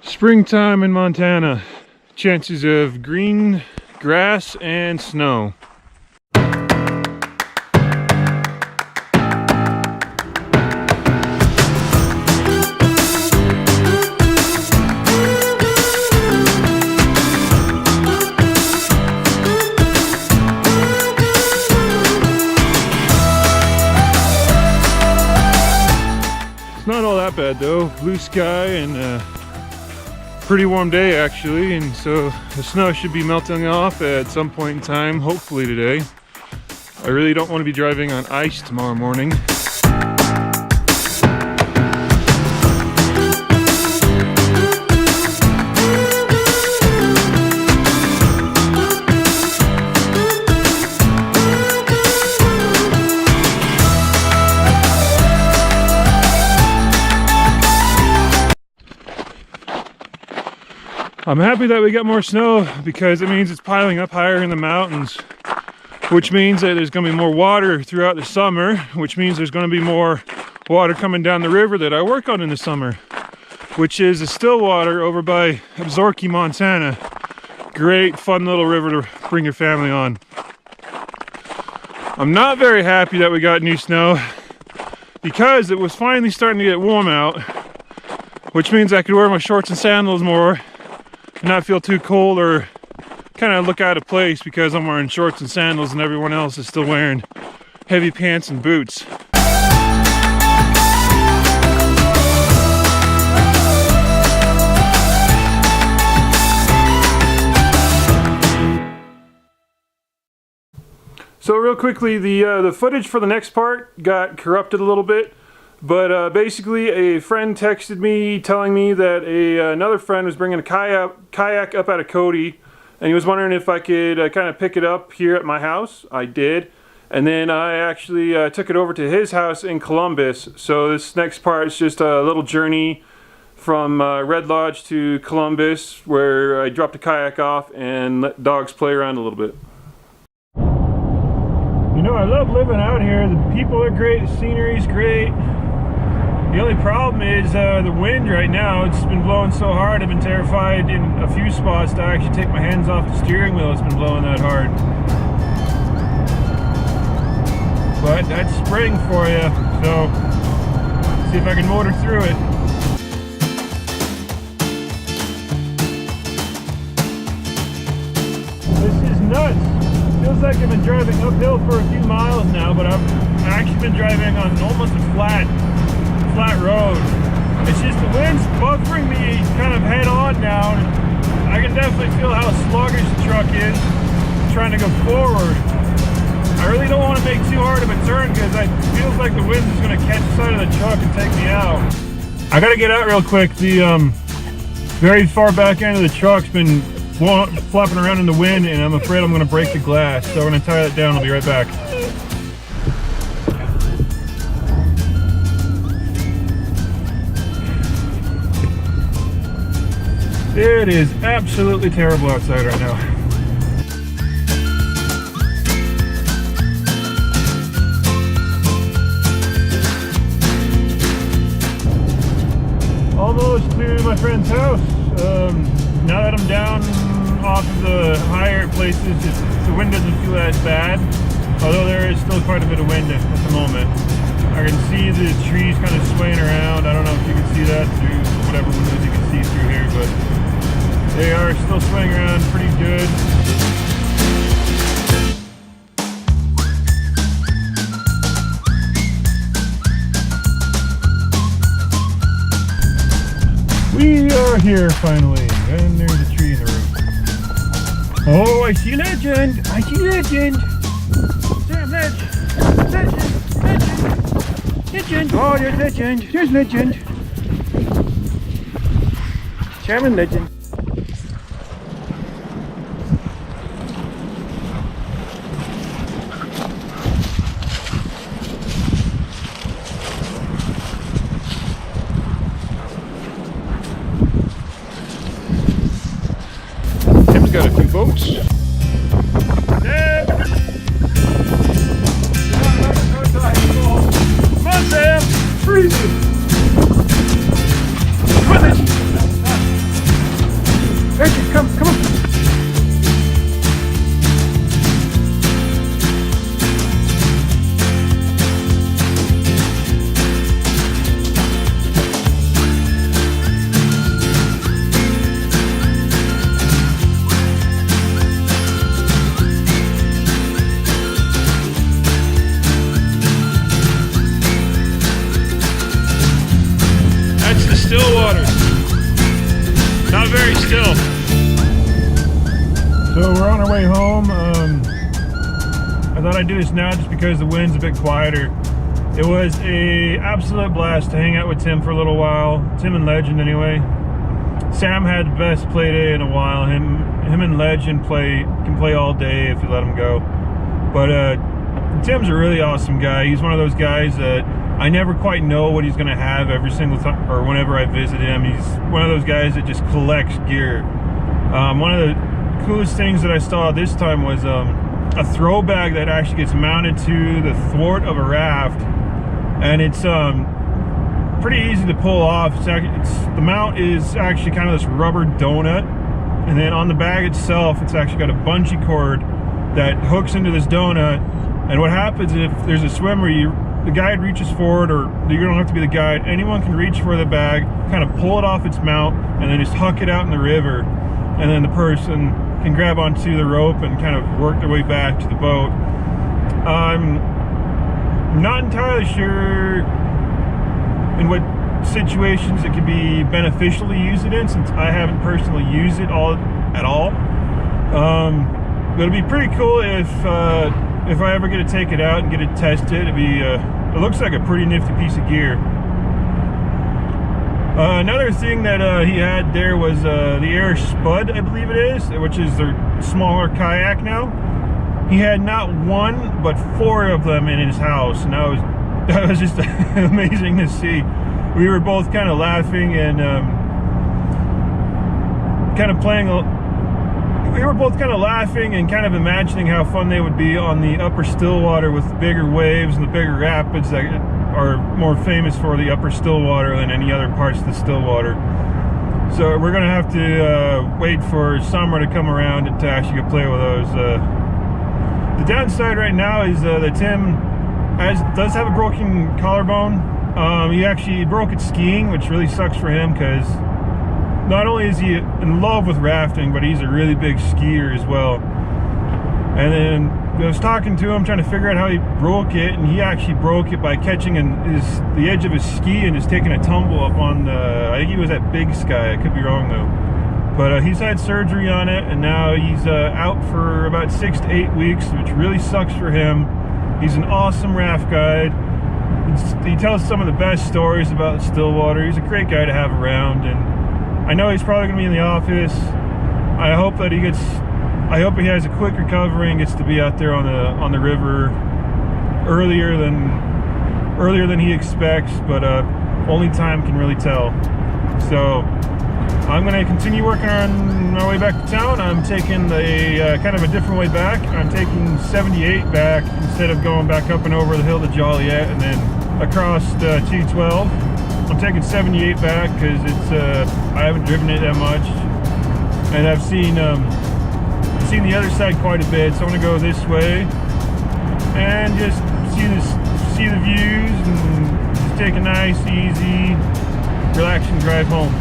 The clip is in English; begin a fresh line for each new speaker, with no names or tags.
Springtime in Montana. Chances of green grass and snow. It's not all that bad though. Blue sky and pretty warm day actually, and so the snow should be melting off at some point in time, hopefully today. I really don't want to be driving on ice tomorrow morning. I'm happy that we got more snow because it means it's piling up higher in the mountains, which means that there's going to be more water throughout the summer, which means there's going to be more water coming down the river that I work on in the summer, which is the Stillwater over by Absaroka, Montana. Great, fun little river to bring your family on. I'm not very happy that we got new snow because it was finally starting to get warm out, which means I could wear my shorts and sandals more and not feel too cold or kind of look out of place because I'm wearing shorts and sandals and everyone else is still wearing heavy pants and boots. So real quickly, the footage for the next part got corrupted a little bit. But basically, a friend texted me telling me that another friend was bringing a kayak up out of Cody, and he was wondering if I could kind of pick it up here at my house. I did, and then I actually took it over to his house in Columbus. So this next part is just a little journey from Red Lodge to Columbus, where I dropped the kayak off and let dogs play around a little bit. You know, I love living out here. The people are great, the scenery's great. The only problem is the wind right now. It's been blowing so hard, I've been terrified in a few spots to actually take my hands off the steering wheel. It's been blowing that hard. But that's spring for you, so see if I can motor through it. This is nuts. Feels like I've been driving uphill for a few miles now, but I've actually been driving on almost a flat road. It's just the wind's buffering me kind of head on now. I can definitely feel how sluggish the truck is trying to go forward. I really don't want to make too hard of a turn because it feels like the wind is going to catch the side of the truck and take me out. I gotta get out real quick. The very far back end of the truck's been flopping around in the wind, and I'm afraid I'm going to break the glass, so I'm going to tie that down. I'll be right back. It is absolutely terrible outside right now. Almost to my friend's house. Now that I'm down off of the higher places, the wind doesn't feel as bad, although there is still quite a bit of wind at the moment. I can see the trees kind of swaying around. I don't know if you can see that through whatever windows you can see through here, but they are still swaying around pretty good. We are here finally, and there's a tree in the room. Oh, I see legend! I see legend! Damn, legend! Legend! Oh, there's legend! There's legend! Chairman legend! Got a few boats. Come on, Sam! Freezing! Come on, then! water. Not very still. So we're on our way home. I thought I'd do this now just because the wind's a bit quieter. It was a absolute blast to hang out with Tim for a little while. Tim and Legend anyway. Sam had the best play day in a while. Him and Legend can play all day if you let him go. But Tim's a really awesome guy. He's one of those guys that I never quite know what he's gonna have every single time or whenever I visit him. He's one of those guys that just collects gear. One of the coolest things that I saw this time was a throw bag that actually gets mounted to the thwart of a raft, and it's pretty easy to pull off. The mount is actually kind of this rubber donut, and then on the bag itself it's actually got a bungee cord that hooks into this donut. And what happens if there's a swimmer, the guide reaches forward, or you don't have to be the guide, anyone can reach for the bag, kind of pull it off its mount, and then just huck it out in the river, and then the person can grab onto the rope and kind of work their way back to the boat. I'm not entirely sure in what situations it could be beneficial to use it in, since I haven't personally used it at all. But it'd be pretty cool if I ever get to take it out and get it tested. It looks like a pretty nifty piece of gear. Another thing that he had there was the Air Spud, I believe it is, which is their smaller kayak now. He had not one, but 4 of them in his house, and that was just amazing to see. We were both kind of laughing and we were both kind of laughing and kind of imagining how fun they would be on the upper Stillwater with bigger waves and the bigger rapids that are more famous for the upper Stillwater than any other parts of the Stillwater. So we're gonna have to wait for summer to come around to actually go play with those. The downside right now is that Tim does have a broken collarbone. He actually broke it skiing, which really sucks for him because not only is he in love with rafting, but he's a really big skier as well. And then I was talking to him, trying to figure out how he broke it, and he actually broke it by catching the edge of his ski and just taking a tumble up on I think he was at Big Sky, I could be wrong though. But he's had surgery on it, and now he's out for about 6 to 8 weeks, which really sucks for him. He's an awesome raft guide. He tells some of the best stories about Stillwater. He's a great guy to have around, and I know he's probably going to be in the office. I hope he has a quick recovery and gets to be out there on the river earlier than he expects, but only time can really tell. So I'm going to continue working on my way back to town. I'm taking the kind of a different way back. I'm taking 78 back instead of going back up and over the hill to Joliet and then across 212. I'm taking 78 back because I haven't driven it that much, and I've seen the other side quite a bit. So I'm gonna go this way and just see the views and just take a nice, easy, relaxing drive home.